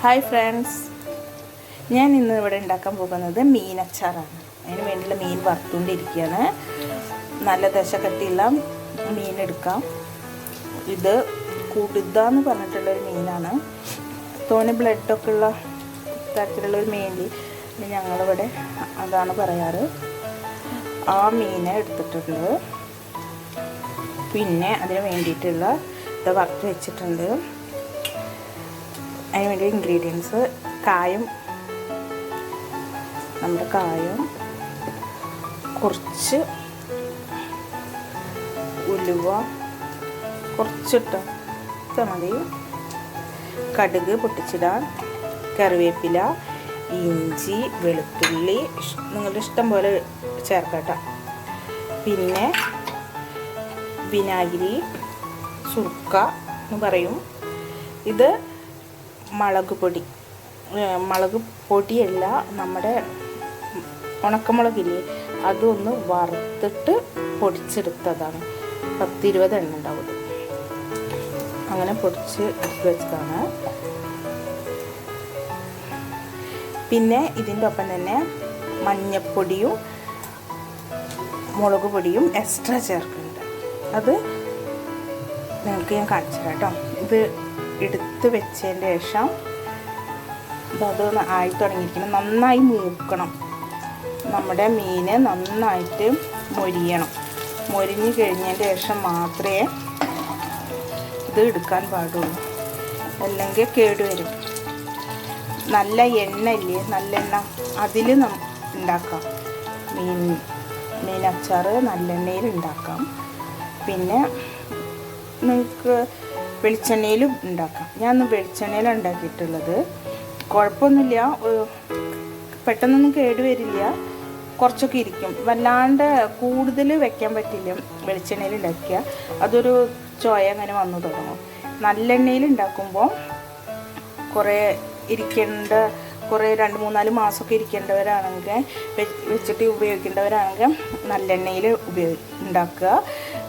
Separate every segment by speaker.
Speaker 1: Hi friends, ഞാൻ ഇന്ന് ഇവിടെ ഉണ്ടാക്കാൻ പോകുന്നത് മീനച്ചാറാണ്. അതിന് വേണ്ടിയുള്ള മീൻ വറുത്തുകൊണ്ടിരിക്കുകയാണ്. നല്ല ദശക്കട്ടിയുള്ള മീൻ എടുക്കാം. ഇത് കുടുത എന്ന് പറഞ്ഞിട്ടുള്ളൊരു മീനാണ്. തോനെ ബ്ലഡൊക്കെ ഉള്ള തരത്തിലുള്ളൊരു മീനിൽ ഞങ്ങളിവിടെ അതാണ് പറയാറ്. ആ മീനെ എടുത്തിട്ടുണ്ട്. പിന്നെ അതിന് വേണ്ടിയിട്ടുള്ള ഇത് വറുത്ത് വെച്ചിട്ടുണ്ട്. അതിന് വേണ്ടി ഇൻഗ്രീഡിയൻസ് കായം, നമ്മുടെ കായം, കുറച്ച് ഉലുവ കുറച്ചിട്ടാൽ മതി, കടുക് പൊട്ടിച്ചിടാൻ, കറിവേപ്പില, ഇഞ്ചി, വെളുത്തുള്ളി നിങ്ങളുടെ ഇഷ്ടം പോലെ ചേർക്കട്ടോ. പിന്നെ വിനാഗിരി, സുർക്ക എന്ന് പറയും. ഇത് മുളക് പൊടിയല്ല, നമ്മുടെ ഉണക്കമുളകില്ലേ അതൊന്ന് വറുത്തിട്ട് പൊടിച്ചെടുത്തതാണ്. 10-20 എണ്ണ ഉണ്ടാവും. അങ്ങനെ പൊടിച്ച് എടുത്ത് വെച്ചതാണ്. പിന്നെ ഇതിൻ്റെ ഒപ്പം തന്നെ മഞ്ഞപ്പൊടിയും മുളക് പൊടിയും എക്സ്ട്രാ ചേർക്കുന്നുണ്ട്. അത് നിങ്ങൾക്ക് ഞാൻ കാണിച്ചു തരാം കേട്ടോ. ഇത് എടുത്ത് വെച്ചതിൻ്റെ ശേഷം അതൊന്ന് ആയി തുടങ്ങിയിരിക്കണം. നന്നായി മൂക്കണം. നമ്മുടെ മീൻ നന്നായിട്ട് മൊരിയണം. മൊരിഞ്ഞ് കഴിഞ്ഞതിൻ്റെ ശേഷം മാത്രമേ ഇത് എടുക്കാൻ പാടുള്ളൂ, അല്ലെങ്കിൽ കേടുവരും. നല്ല എണ്ണ ഇല്ലേ, നല്ലെണ്ണ, അതിൽ ഉണ്ടാക്കാം. മീനച്ചാറ് നല്ലെണ്ണയിൽ ഉണ്ടാക്കാം. പിന്നെ നിങ്ങൾക്ക് വെളിച്ചെണ്ണയിലും ഉണ്ടാക്കാം. ഞാൻ വെളിച്ചെണ്ണയിലാണ് ഉണ്ടാക്കിയിട്ടുള്ളത്. കുഴപ്പമൊന്നുമില്ല, പെട്ടെന്നൊന്നും കേടുവരില്ല. കുറച്ചൊക്കെ ഇരിക്കും. വല്ലാണ്ട് കൂടുതൽ വെക്കാൻ പറ്റില്ല. വെളിച്ചെണ്ണയിൽ ഉണ്ടാക്കിയാൽ അതൊരു ചോയ അങ്ങനെ വന്നു തുടങ്ങും. നല്ലെണ്ണയിൽ ഉണ്ടാക്കുമ്പോൾ കുറേ 2-3-4 മാസമൊക്കെ ഇരിക്കേണ്ടവരാണെങ്കിൽ, വെച്ചിട്ട് ഉപയോഗിക്കേണ്ടവരാണെങ്കിൽ നല്ലെണ്ണയിൽ ഉണ്ടാക്കുക.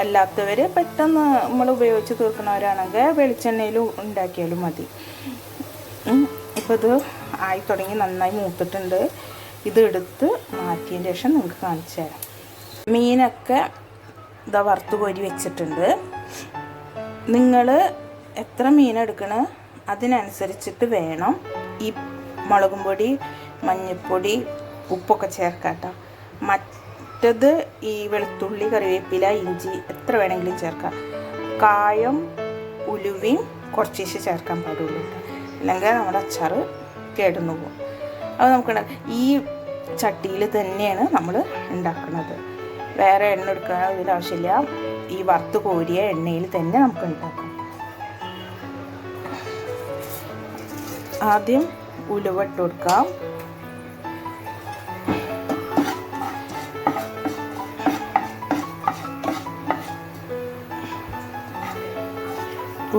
Speaker 1: അല്ലാത്തവർ പെട്ടെന്ന് നമ്മൾ ഉപയോഗിച്ച് തീർക്കുന്നവരാണെങ്കിൽ വെളിച്ചെണ്ണയിൽ ഉണ്ടാക്കിയാലും മതി. ഇപ്പോൾ ഇത് ആയി തുടങ്ങി, നന്നായി മൂത്തിട്ടുണ്ട്. ഇത് എടുത്ത് മാറ്റിയതിന് ശേഷം നിങ്ങൾക്ക് കാണിച്ചു തരാം. മീനൊക്കെ ഇതാ വറുത്ത് കോരി വെച്ചിട്ടുണ്ട്. നിങ്ങൾ എത്ര മീൻ എടുക്കണ അതിനനുസരിച്ചിട്ട് വേണം ഈ മുളകും പൊടി, മഞ്ഞൾപ്പൊടി, ഉപ്പൊക്കെ ചേർക്കാട്ടോ. മറ്റത് ഈ വെളുത്തുള്ളി, കറിവേപ്പില, ഇഞ്ചി എത്ര വേണമെങ്കിലും ചേർക്കാം. കായം, ഉലുവയും കുറച്ച് ചേർക്കാൻ പാടുള്ളൂ, അല്ലെങ്കിൽ നമ്മുടെ അച്ചാർ കേടുന്നു പോകും. അത് നമുക്ക് ഈ ചട്ടിയിൽ തന്നെയാണ് നമ്മൾ ഉണ്ടാക്കുന്നത്. വേറെ എണ്ണ എടുക്കാൻ ഇതിൻ്റെ ആവശ്യമില്ല. ഈ വറുത്ത് കോരിയ എണ്ണയിൽ തന്നെ നമുക്ക് ഉണ്ടാക്കാം. ആദ്യം ഉലുവ ഇട്ട് കൊടുക്കാം.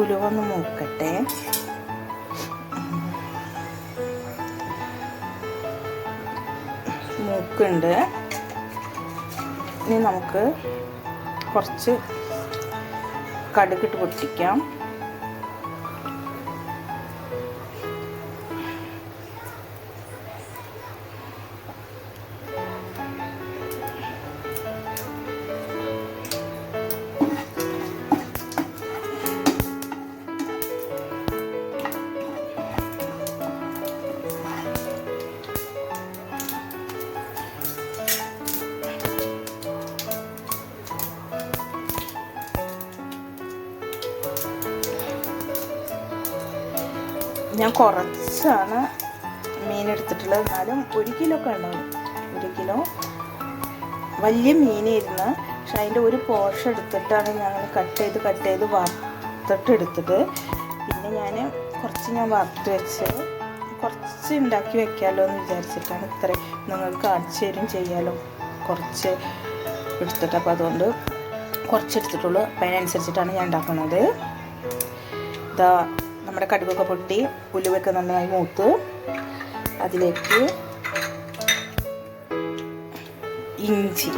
Speaker 1: ഉലുവ ഒന്ന് മൂക്കട്ടെ. മൂക്കുണ്ട്. ഇനി നമുക്ക് കുറച്ച് കടുകിട്ട് പൊട്ടിക്കാം. ഞാൻ കുറച്ചാണ് മീൻ എടുത്തിട്ടുള്ളത്, എന്നാലും 1 കിലോ ഒക്കെ ഉണ്ടാവും. 1 കിലോ വലിയ മീനായിരുന്നു. പക്ഷെ അതിൻ്റെ ഒരു പോർഷൻ എടുത്തിട്ടാണ് ഞങ്ങൾ കട്ട് ചെയ്ത് വറുത്തിട്ട് എടുത്തത്. പിന്നെ ഞാൻ വറുത്ത് വെച്ച് കുറച്ച് ഉണ്ടാക്കി വെക്കാമല്ലോ എന്ന് വിചാരിച്ചിട്ടാണ് ഇത്രയും നിങ്ങൾക്ക് കാണിച്ചു തരും ചെയ്യാമല്ലോ. കുറച്ച് എടുത്തിട്ട്, അപ്പോൾ അതുകൊണ്ട് കുറച്ച് എടുത്തിട്ടുള്ളൂ. അപ്പം അതിനനുസരിച്ചിട്ടാണ് ഞാൻ ഉണ്ടാക്കുന്നത്. ഇതാ നമ്മുടെ കടുകൊക്കെ പൊട്ടി, ഉലുവൊക്കെ നന്നായി മൂത്ത്, അതിലേക്ക് ഇഞ്ചി,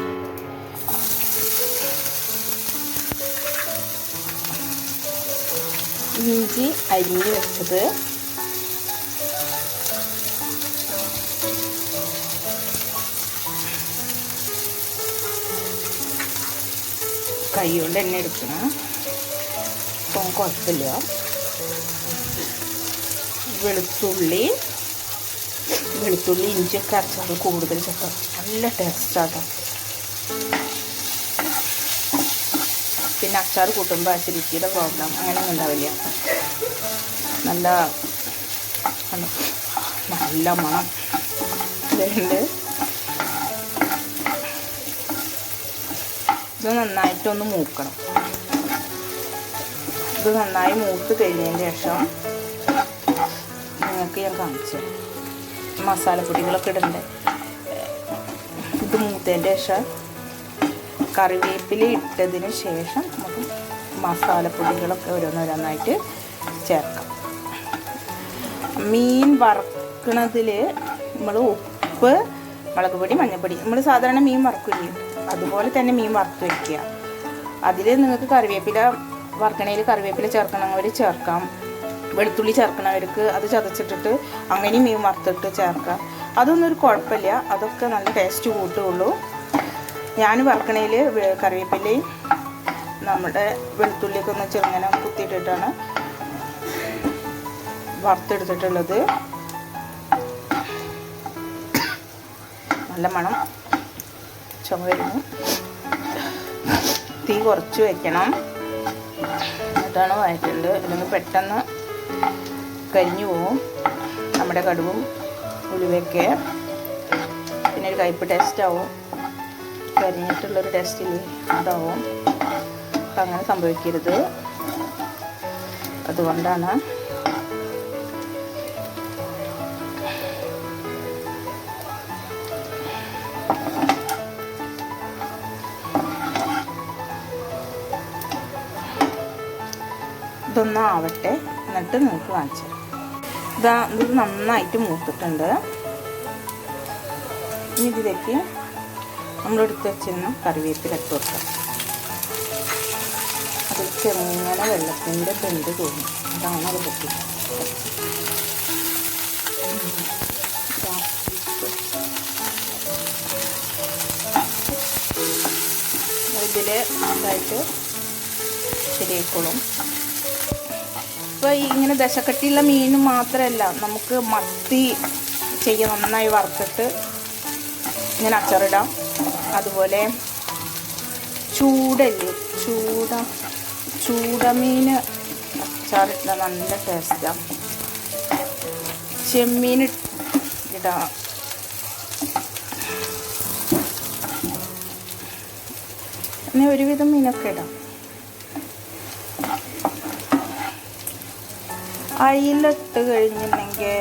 Speaker 1: ഇഞ്ചി അരിഞ്ഞ് വെച്ചത്, കൈ കൊണ്ട് എണ്ണ എടുക്കണം. അപ്പം കുഴപ്പമില്ല. വെളുത്തുള്ളി ഇഞ്ചിയൊക്കെ അരച്ചാൽ കൂടുതൽ ചേർക്കാം. നല്ല ടേസ്റ്റാട്ടോ. പിന്നെ അച്ചാർ കൂട്ടുമ്പോൾ അച്ചിരിക്കിയുടെ പ്രോബ്ലം അങ്ങനെയൊന്നും ഉണ്ടാവില്ല. നല്ല മണം ഇതുണ്ട്. ഇത് നന്നായിട്ടൊന്ന് മൂക്കണം. ഇത് നന്നായി മൂത്ത് കഴിഞ്ഞതിന് ശേഷം നിങ്ങൾക്ക് ഞാൻ കാണിച്ചു മസാലപ്പൊടികളൊക്കെ ഇടണ്ടേ. ഇത് മൂത്തതിൻ്റെ ശേഷം കറിവേപ്പില ഇട്ടതിന് ശേഷം നമുക്ക് മസാലപ്പൊടികളൊക്കെ ഓരോന്നോരോന്നായിട്ട് ചേർക്കാം. മീൻ വറക്കണതിൽ നമ്മൾ ഉപ്പ്, മുളക് പൊടി, മഞ്ഞൾപ്പൊടി നമ്മൾ സാധാരണ മീൻ വറക്കില്ലേ അതുപോലെ തന്നെ മീൻ വറുത്ത് വയ്ക്കുക. അതിൽ നിങ്ങൾക്ക് കറിവേപ്പില വറക്കണയിൽ കറിവേപ്പില ചേർക്കണവർ ചേർക്കാം. വെളുത്തുള്ളി ചേർക്കണവർക്ക് അത് ചതച്ചിട്ടിട്ട് അങ്ങനെയും മീൻ വറുത്തിട്ട് ചേർക്കാം. അതൊന്നും ഒരു കുഴപ്പമില്ല. അതൊക്കെ നല്ല ടേസ്റ്റ് കൂട്ടുകയുള്ളൂ. ഞാൻ വറക്കണയിൽ കറിവേപ്പിലയും നമ്മുടെ വെളുത്തുള്ളിയൊക്കെ ഒന്ന് ചെറുങ്ങനെ കുത്തിയിട്ടിട്ടാണ് വറുത്തെടുത്തിട്ടുള്ളത്. നല്ല മണം ചുമ വരുന്നു. തീ കുറച്ച് വയ്ക്കണം. എന്നിട്ടാണ് വഴറ്റുന്നത്. അല്ലെങ്കിൽ പെട്ടെന്ന് കരിഞ്ഞു പോവും നമ്മുടെ കടുവും ഉലുവയൊക്കെ. പിന്നെ ഒരു കയ്പ്പ് ടേസ്റ്റാവും. കരിഞ്ഞിട്ടുള്ളൊരു ടേസ്റ്റിൽ അതാവും. അപ്പം അങ്ങനെ സംഭവിക്കരുത്. അതുകൊണ്ടാണ് ഇതൊന്നും ആവട്ടെ. എന്നിട്ട് നിങ്ങൾക്ക് കാണിച്ചു തരാം. ഇത് നന്നായിട്ട് മൂത്തിട്ടുണ്ട്. ഇനി ഇതിലേക്ക് നമ്മളെടുത്ത് വെച്ചിരുന്ന കറിവേപ്പില ഇട്ട് കൊടുക്കാം. അത് ചെറുങ്ങനെ വെള്ളത്തിൻ്റെ പെണ്ട് തോന്നും. അതാണ് അത് പൊട്ടി. ഇതിൽ നന്നായിട്ട് ശരിയായിക്കോളും. ഇപ്പോൾ ഇങ്ങനെ ദശക്കട്ടിയുള്ള മീൻ മാത്രമല്ല, നമുക്ക് മത്തി ചെയ്യാൻ നന്നായി വറുത്തിട്ട് ഇങ്ങനെ അച്ചാറിടാം. അതുപോലെ ചൂടല്ലേ, ചൂടമീൻ അച്ചാറിട്ട നല്ല ടേസ്റ്റാണ്. ചെമ്മീൻ ഇടാം. പിന്നെ ഒരുവിധം മീനൊക്കെ ഇടാം. അയിലിട്ട് കഴിഞ്ഞിട്ടുണ്ടെങ്കിൽ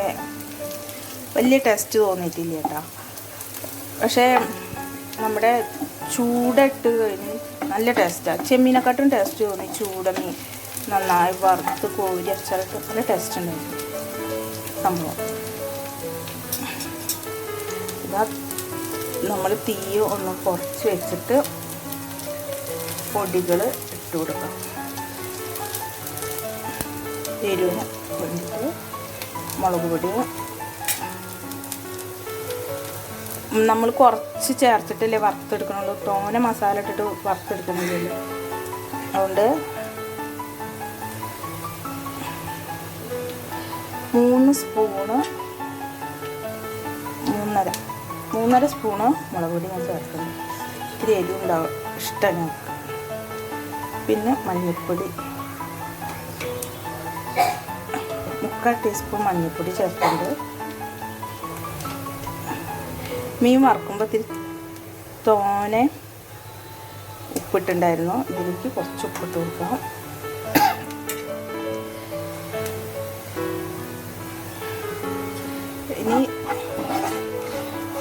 Speaker 1: വലിയ ടേസ്റ്റ് തോന്നിയിട്ടില്ല കേട്ടോ. പക്ഷേ നമ്മുടെ ചൂടിട്ട് കഴിഞ്ഞ് നല്ല ടേസ്റ്റാണ്. ചെമ്മീനെക്കാട്ടും ടേസ്റ്റ് തോന്നി. ചൂടമീൻ നന്നായി വറുത്ത് കോരി അച്ചാറിട്ട് നല്ല ടേസ്റ്റ് ഉണ്ടായിരുന്നു സംഭവം. ഇതാ നമ്മൾ തീ ഒന്ന് കുറച്ച് വെച്ചിട്ട് പൊടികൾ ഇട്ട് കൊടുക്കാം. എരിവിന് വേണ്ടിയിട്ട് മുളക് പൊടി നമ്മൾ കുറച്ച് ചേർത്തിട്ടല്ലേ വറുത്തെടുക്കണുള്ളൂ. തോനെ മസാല ഇട്ടിട്ട് വറുത്തെടുക്കണില്ലല്ലോ. അതുകൊണ്ട് 3 സ്പൂണ് 3.5 സ്പൂണ് മുളക് പൊടി ഞാൻ ചേർക്കുന്നു. ഇത്തിരി എരിവുണ്ടാവും, ഇഷ്ടം ഞങ്ങൾക്ക്. പിന്നെ മഞ്ഞൾപ്പൊടി 1/4 ടീസ്പൂൺ മഞ്ഞൾപ്പൊടി ചേർക്കുന്നുണ്ട്. മീൻ വറുക്കുമ്പോൾ ഇത്തിരി തോനെ ഉപ്പിട്ടുണ്ടായിരുന്നു. ഇതിലേക്ക് കുറച്ച് ഉപ്പിട്ട് കൊടുക്കാം. ഇനി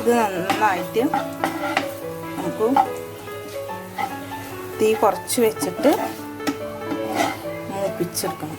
Speaker 1: ഇത് നന്നായിട്ട് നമുക്ക് തീ കുറച്ച് വെച്ചിട്ട് മൂപ്പിച്ചെടുക്കണം.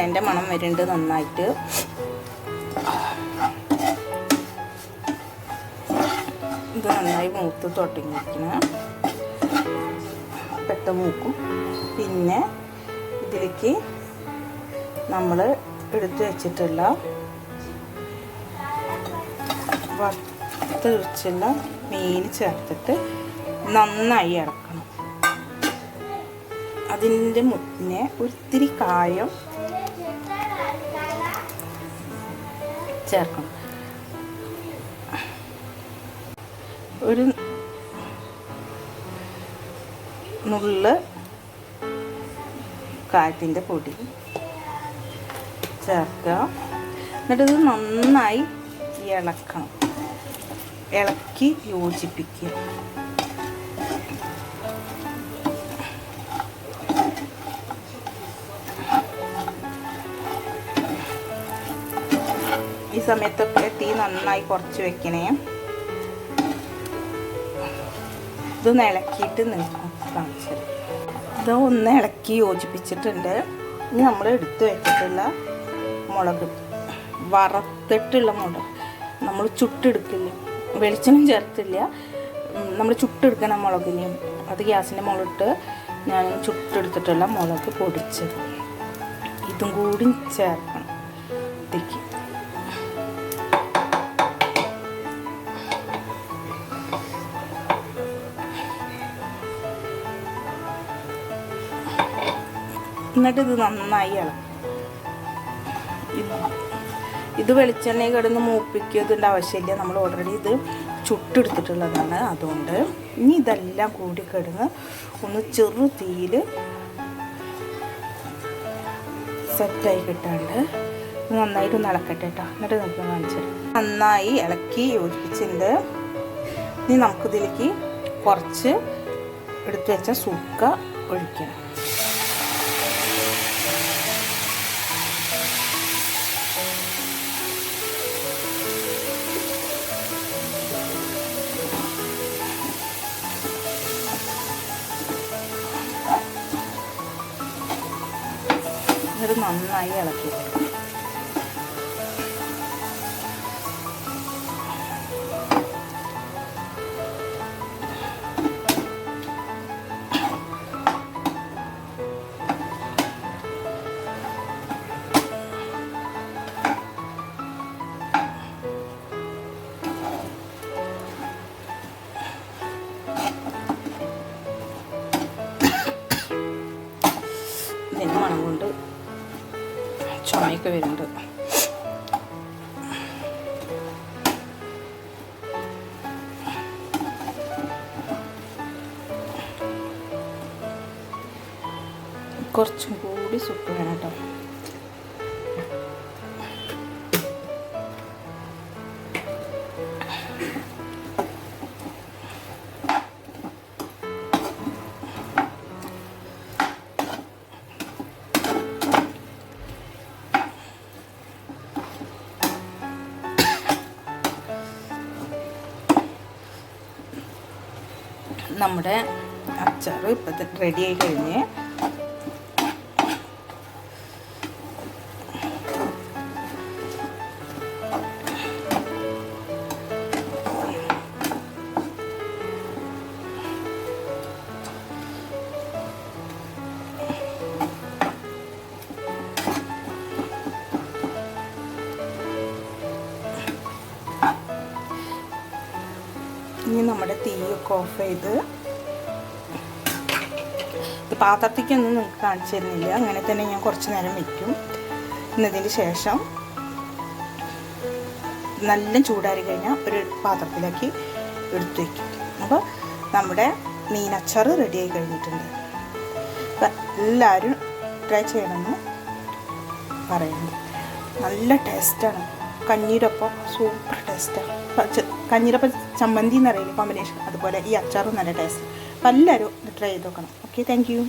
Speaker 1: എണ്ണേൻ്റെ മണം വരുന്നുണ്ട് നന്നായിട്ട്. ഇത് നന്നായി മൂത്ത് തുടങ്ങിയിരിക്കണം, പെട്ടെന്ന് മൂക്കും. പിന്നെ ഇതിലേക്ക് നമ്മൾ എടുത്ത് വെച്ചിട്ടുള്ള വറുത്ത് വെച്ചുള്ള മീൻ ചേർത്തിട്ട് നന്നായി ഇളക്കണം. അതിൻ്റെ മുന്നേ ഒത്തിരി കായം ചേർക്കണം. ഒരു നുള്ള് കായത്തിൻ്റെ പൊടി ചേർക്കുക. എന്നിട്ടിത് നന്നായി ഇളക്കണം, ഇളക്കി യോജിപ്പിക്കുക. ഈ സമയത്തൊക്കെ തീ നന്നായി കുറച്ച് വെക്കണേ. ഇതൊന്ന് ഇളക്കിയിട്ട് നിൽക്കും കാണിച്ചത്. ഇത് ഒന്ന് ഇളക്കി യോജിപ്പിച്ചിട്ടുണ്ട്. ഇനി നമ്മൾ എടുത്ത് വെച്ചിട്ടുള്ള മുളക്, വറുത്തിട്ടുള്ള മുളക്, നമ്മൾ ചുട്ടെടുക്കില്ല, വെളിച്ചെണ്ണ ചേർത്തില്ല, നമ്മൾ ചുട്ടെടുക്കണ മുളകിനെയും അത് ഗ്യാസിൻ്റെ മുകളിലിട്ട് ഞാൻ ചുട്ടെടുത്തിട്ടുള്ള മുളക് പൊടിച്ചത് ഇതും കൂടി ചേർക്കണം ഇതിലേക്ക്. എന്നിട്ട് ഇത് നന്നായി ഇളക്കും. ഇത് വെളിച്ചെണ്ണയിൽ കിടന്ന് മൂപ്പിക്കുന്നതിൻ്റെ ആവശ്യമില്ല, നമ്മൾ ഓൾറെഡി ഇത് ചുട്ടെടുത്തിട്ടുള്ളതാണ്. അതുകൊണ്ട് ഇനി ഇതെല്ലാം കൂടി കിടന്ന് ഒന്ന് ചെറു തീയിൽ സെറ്റായി കിട്ടാണ്ട് നന്നായിട്ടൊന്ന് ഇളക്കട്ടെ കേട്ടോ. എന്നിട്ട് നമുക്ക് കാണിച്ചിട്ട് നന്നായി ഇളക്കി യോജിപ്പിച്ചിട്ടുണ്ട്. ഇനി നമുക്കിതിലേക്ക് കുറച്ച് എടുത്തു വെച്ച സുക്ക ഒഴിക്കണം. ഇത് നന്നായി ഇളക്കി ഇതിന് മണം കൊണ്ട് ചുമയൊക്കെ വരുന്നുണ്ട്. കുറച്ചും കൂടി സുപ്പ് വേണം കേട്ടോ. നമ്മുടെ അച്ചാർ ഇപ്പോഴത്തെ റെഡി ആയി കഴിഞ്ഞ് ഇനി നമ്മുടെ തീയൊക്കെ ഓഫ് ചെയ്ത് പാത്രത്തേക്കൊന്നും നിങ്ങൾക്ക് കാണിച്ചു തരുന്നില്ല, അങ്ങനെ തന്നെ ഞാൻ കുറച്ച് നേരം വയ്ക്കും. എന്നതിന് ശേഷം നല്ല ചൂടാറി കഴിഞ്ഞാൽ ഒരു പാത്രത്തിലേക്ക് എടുത്തു വയ്ക്കും. അപ്പോൾ നമ്മുടെ മീനച്ചാർ റെഡിയായി കഴിഞ്ഞിട്ടുണ്ട്. അപ്പം എല്ലാവരും ട്രൈ ചെയ്യണമെന്ന് പറയുന്നു. നല്ല ടേസ്റ്റാണ്, കഞ്ഞീരൊപ്പം സൂപ്പർ ടേസ്റ്റാണ്. കഞ്ഞീരൊപ്പം ചമ്മന്തി എന്നറിയില്ല കോമ്പിനേഷൻ, അതുപോലെ ഈ അച്ചാറും നല്ല ടേസ്റ്റ്. അപ്പം എല്ലാവരും ട്രൈ ചെയ്ത് നോക്കണം. Okay, thank you.